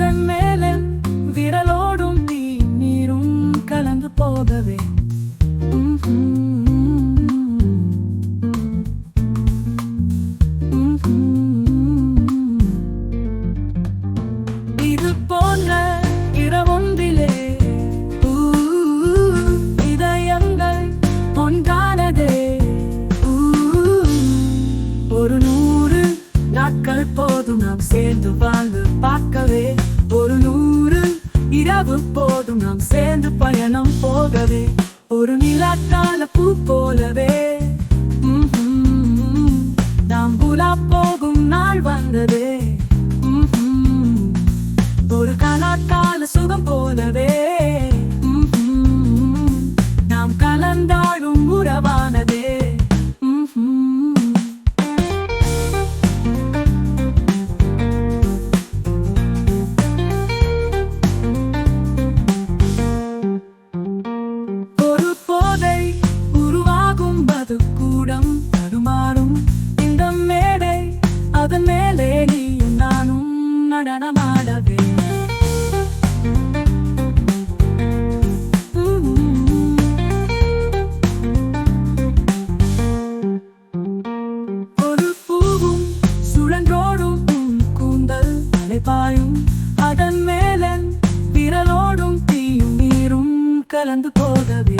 அதன் மேலே விரலோடும் நீரும் கலந்து போகவே. இது போன்ற இரவொன்றிலே இதயங்கள் ஒன்றானதே. ஒரு 100 நாட்கள் போதும் நாம் சேர்ந்து வாழ்ந்து பார்க்கவே. ஒரு 100 இரவு போதும் நாம் சேர்ந்து பயணம் போகவே. ஒரு நிலாக்கால பூ போலவே நாம் உலா போகும் நாள் வந்ததே. ஒரு கலாக்கால சுகம் போலவே நாம் கலந்தாடும் உறவானதே. ஒரு போதை உருவாகும் அது கூடம் தடுமாறும் இந்த மேடை. அதன் மேலே நீயும் நானும் நடனமாடவே. ஒரு பூவும் சுழன்றோடும் கூந்தல் அலைபாயும் அதன் மேலே விரலோடும் தீயும் நீரும் கலந்து போகவே.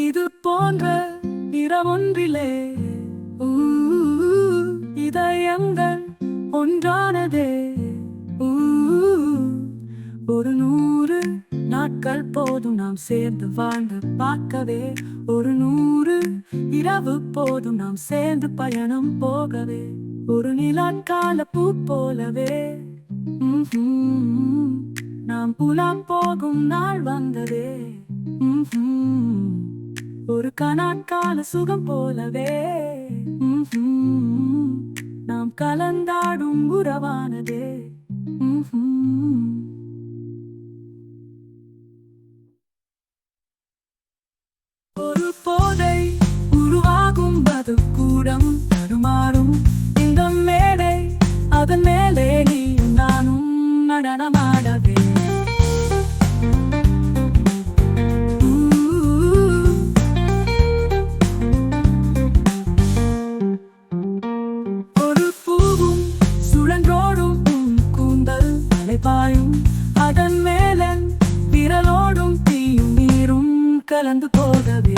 இது போன்ற இரவொன்றிலே இதயங்கள் ஒன்றானதே. ஒரு 100 நாட்கள் போதும் நாம் சேர்ந்து வாழ்ந்து பார்க்கவே. ஒரு 100 இரவு போதும் நாம் சேர்ந்து பயணம் போகவே. ஒரு நிலாக்கால பூ போலவே நாம் உலா போகும் நாள் வந்ததே. ஒரு கனாக்கால சுகம் போலவே நாம் கலந்தாடும் உறவானதே. ஒரு போதை உருவாகும் அது கூடம் தடுமாறும் இந்த மேடை. அதன் மேலே நீயும் நானும் நடனமாடவே. ஒரு பூவும் சுழன்றோடும் கூந்தல் அலைபாயும் அதன் மேலே விரலோடும் தீயும் நீரும் கலந்து போகவே.